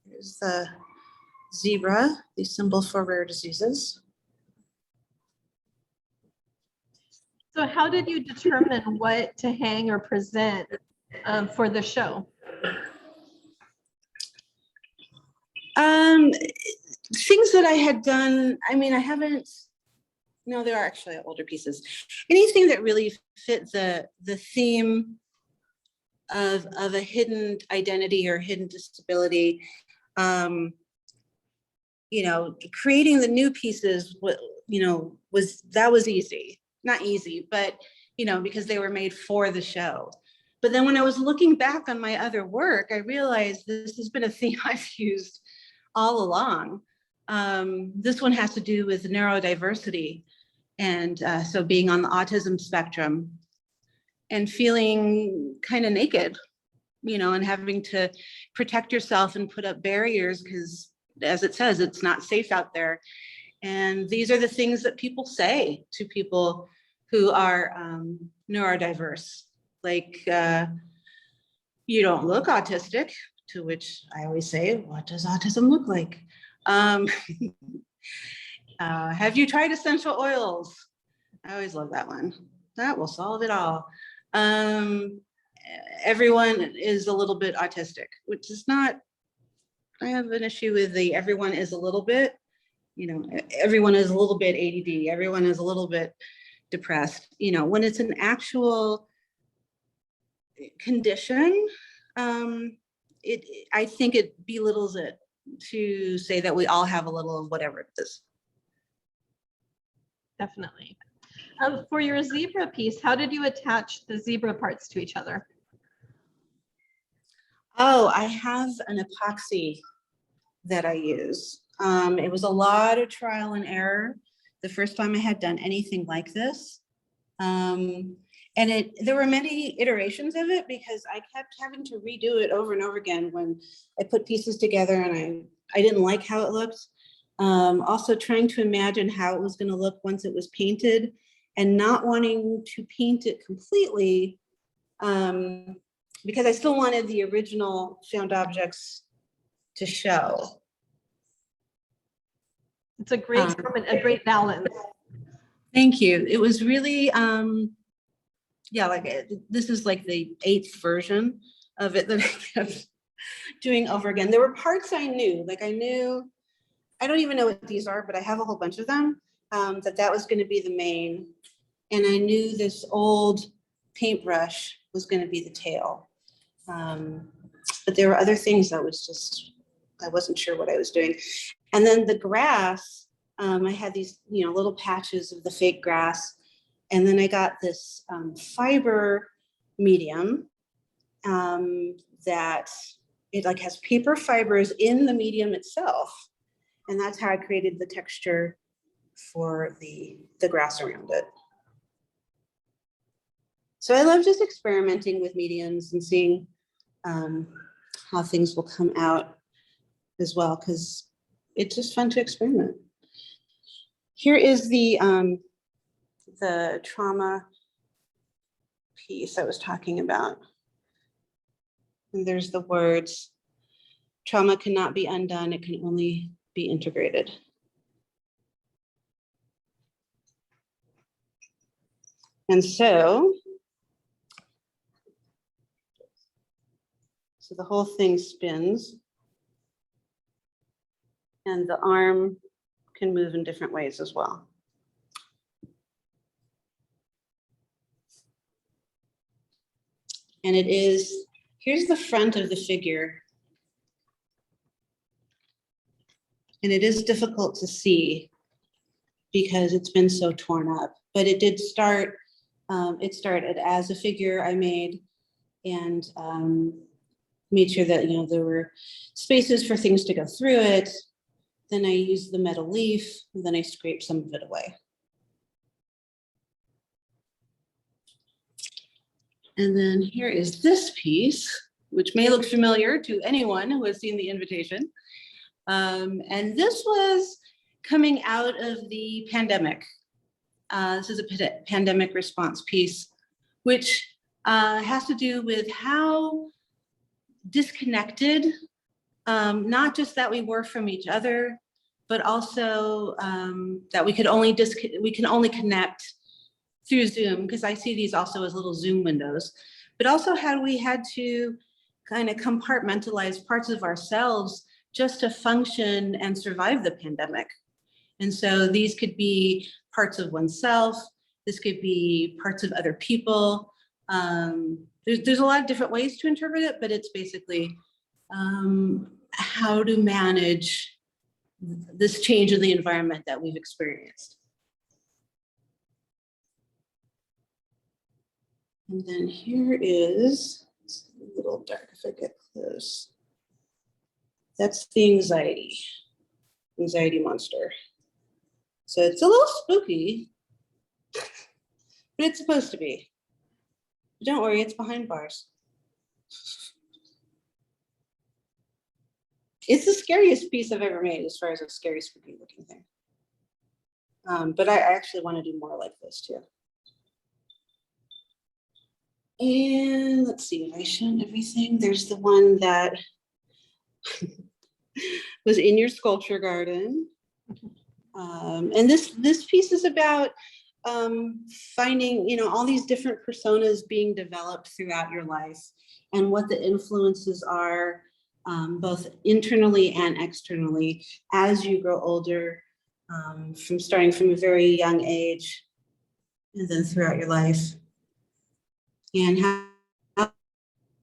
Here's the zebra, the symbol for rare diseases. So how did you determine what to hang or present for the show? Things that I had done, I mean, I haven't, no, there are actually older pieces. Anything that really fit the theme of a hidden identity or hidden disability. You know, creating the new pieces, that was easy. Not easy, but, because they were made for the show. But then when I was looking back on my other work, I realized this has been a theme I've used all along. This one has to do with neurodiversity. And so being on the autism spectrum and feeling kind of naked, and having to protect yourself and put up barriers because, as it says, it's not safe out there. And these are the things that people say to people who are neurodiverse, like, you don't look autistic, to which I always say, what does autism look like? Have you tried essential oils? I always love that one. That will solve it all. Everyone is a little bit autistic, which is not, I have an issue with the everyone is a little bit, everyone is a little bit ADD, everyone is a little bit depressed. When it's an actual condition, I think it belittles it to say that we all have a little of whatever it is. Definitely. For your zebra piece, how did you attach the zebra parts to each other? Oh, I have an epoxy that I use. It was a lot of trial and error the first time I had done anything like this. And there were many iterations of it because I kept having to redo it over and over again when I put pieces together and I didn't like how it looked. Also trying to imagine how it was going to look once it was painted and not wanting to paint it completely because I still wanted the original found objects to show. It's a great balance. Thank you. It was really, this is like the 8th version of it that I kept doing over again. There were parts I knew, I don't even know what these are, but I have a whole bunch of them, that was going to be the main. And I knew this old paintbrush was going to be the tail. But there were other things that I wasn't sure what I was doing. And then the grass, I had these, little patches of the fake grass. And then I got this fiber medium that it has paper fibers in the medium itself. And that's how I created the texture for the grass around it. So I love just experimenting with mediums and seeing how things will come out as well, because it's just fun to experiment. Here is the trauma piece I was talking about. And there's the words, trauma cannot be undone, it can only be integrated. And so the whole thing spins and the arm can move in different ways as well. And it is, here's the front of the figure. And it is difficult to see because it's been so torn up, but it did start, it started as a figure I made and made sure that, you know, there were spaces for things to go through it. Then I used the metal leaf, and then I scraped some of it away. And then here is this piece, which may look familiar to anyone who has seen the invitation. And this was coming out of the pandemic. This is a pandemic response piece, which has to do with how disconnected, not just that we were from each other, but also that we can only connect through Zoom, because I see these also as little Zoom windows, but also how we had to kind of compartmentalize parts of ourselves just to function and survive the pandemic. And so these could be parts of oneself, this could be parts of other people. There's a lot of different ways to interpret it, but it's basically how to manage this change in the environment that we've experienced. And then here is, it's a little dark if I get close. That's the anxiety monster. So it's a little spooky, but it's supposed to be. But don't worry, it's behind bars. It's the scariest piece I've ever made as far as a scary, spooky looking thing. But I actually want to do more like this too. And let's see, have I shown everything? There's the one that was in your sculpture garden. And this piece is about finding, you know, all these different personas being developed throughout your life and what the influences are, both internally and externally as you grow older, starting from a very young age and then throughout your life, and how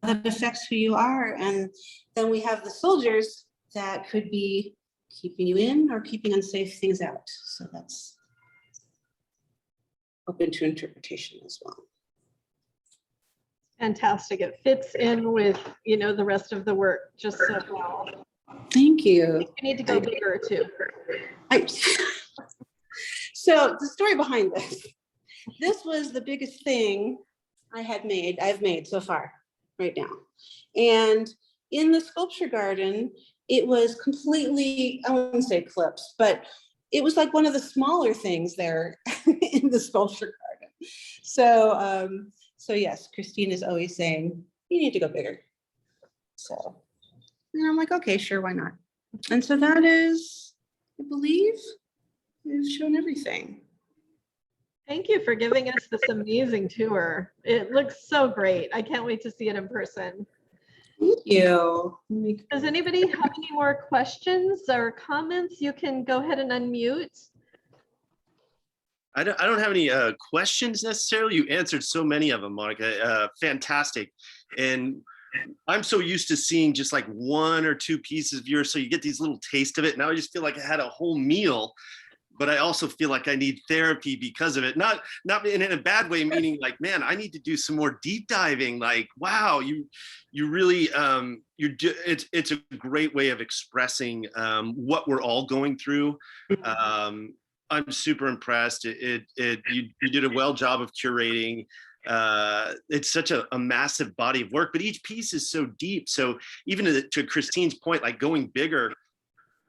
that affects who you are. And then we have the soldiers that could be keeping you in or keeping unsafe things out. So that's open to interpretation as well. Fantastic. It fits in with, you know, the rest of the work just so well. Thank you. I think you need to go bigger too. So the story behind this was the biggest thing I've made so far right now. And in the sculpture garden, it was completely, I wouldn't say clips, but it was like one of the smaller things there in the sculpture garden. So yes, Christine is always saying, you need to go bigger. So, and I'm like, okay, sure, why not? And so that is, I believe, we've shown everything. Thank you for giving us this amazing tour. It looks so great. I can't wait to see it in person. Thank you. Does anybody have any more questions or comments? You can go ahead and unmute. I don't have any questions necessarily. You answered so many of them, Monica. Fantastic. And I'm so used to seeing just like one or two pieces of yours, so you get these little taste of it. Now I just feel like I had a whole meal, but I also feel like I need therapy because of it. Not in a bad way, meaning like, man, I need to do some more deep diving. Like, wow, you really, it's a great way of expressing what we're all going through. I'm super impressed. You did a well job of curating. it's such a massive body of work, but each piece is so deep. So even to Christine's point, like going bigger,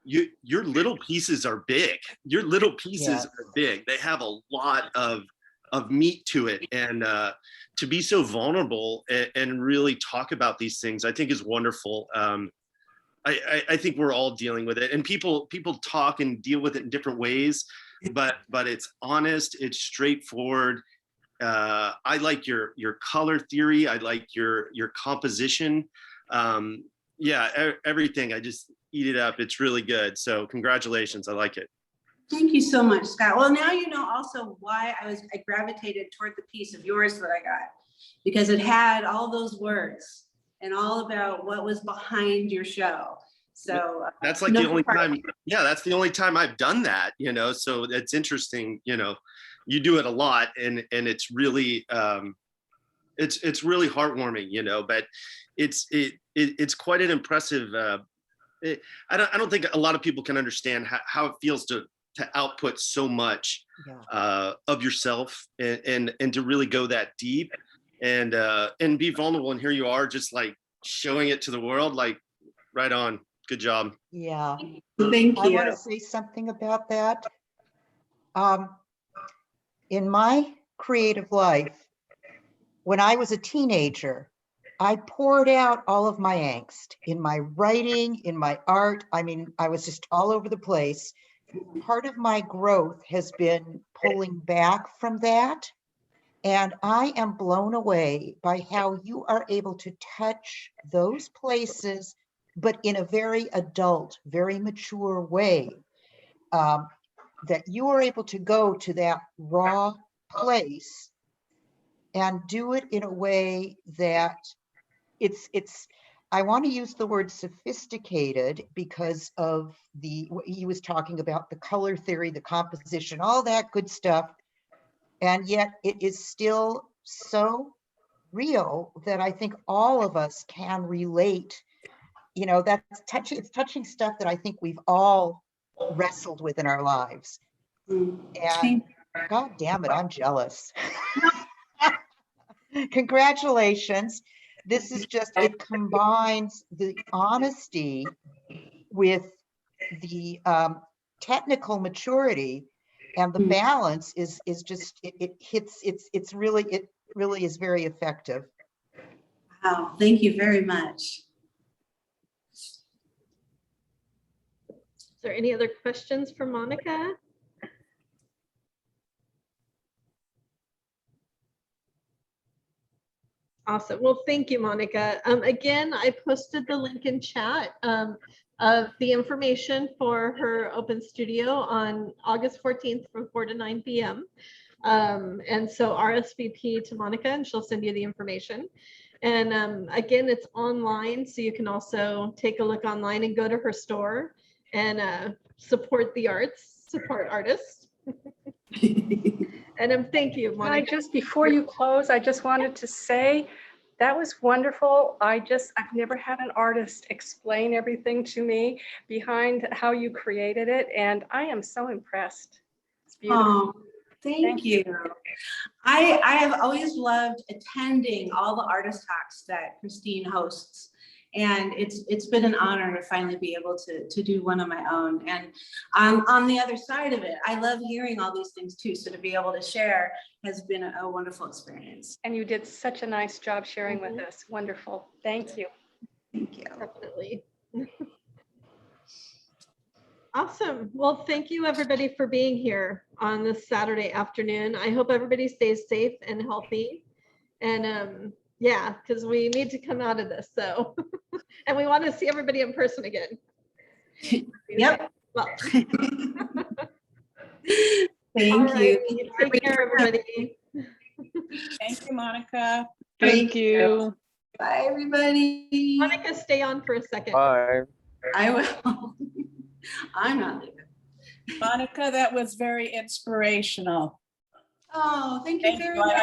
your little pieces are big. Your little pieces are big. They have a lot of meat to it. And to be so vulnerable and really talk about these things, I think is wonderful. I think we're all dealing with it, and people talk and deal with it in different ways, but it's honest, it's straightforward. I like your color theory. I like your composition. Yeah, everything. I just eat it up. It's really good. So congratulations. I like it. Thank you so much, Scott. Well, now you know also why I gravitated toward the piece of yours that I got, because it had all those words and all about what was behind your show. So that's like the only time. Yeah, that's the only time I've done that. So it's interesting. You do it a lot, and it's really it's really heartwarming. But it's quite an impressive. I don't think a lot of people can understand how it feels to output so much of yourself and to really go that deep and be vulnerable. And here you are, just like showing it to the world. Like, right on. Good job. Yeah. Thank you. I want to say something about that. In my creative life, when I was a teenager, I poured out all of my angst in my writing, in my art. I mean, I was just all over the place. Part of my growth has been pulling back from that. And I am blown away by how you are able to touch those places, but in a very adult, very mature way, that you are able to go to that raw place and do it in a way that I want to use the word sophisticated because of what he was talking about, the color theory, the composition, all that good stuff. And yet it is still so real that I think all of us can relate. It's touching stuff that I think we've all wrestled with in our lives. And God damn it, I'm jealous. Congratulations. This is just, it combines the honesty with the technical maturity, and the balance is just, it really is very effective. Wow, thank you very much. Is there any other questions for Monica? Awesome. Well, thank you, Monica. Again, I posted the link in chat of the information for her open studio on August 14th from 4 to 9 p.m. And so RSVP to Monica and she'll send you the information. And again, it's online, so you can also take a look online and go to her store and support the arts, support artists. And thank you, Monica. Just before you close, I just wanted to say that was wonderful. I've never had an artist explain everything to me behind how you created it, and I am so impressed. It's beautiful. Oh, thank you. I have always loved attending all the artist talks that Christine hosts. And it's been an honor to finally be able to do one of my own. And on the other side of it, I love hearing all these things too. So to be able to share has been a wonderful experience. And you did such a nice job sharing with us. Wonderful. Thank you. Thank you. Definitely. Awesome. Well, thank you everybody for being here on this Saturday afternoon. I hope everybody stays safe and healthy. And yeah, because we need to come out of this. So, and we want to see everybody in person again. Yep. Well. Thank you. Take care, everybody. Thank you, Monica. Thank you. Bye, everybody. Monica, stay on for a second. Bye. I will. I'm not leaving. Monica, that was very inspirational. Oh, thank you very much.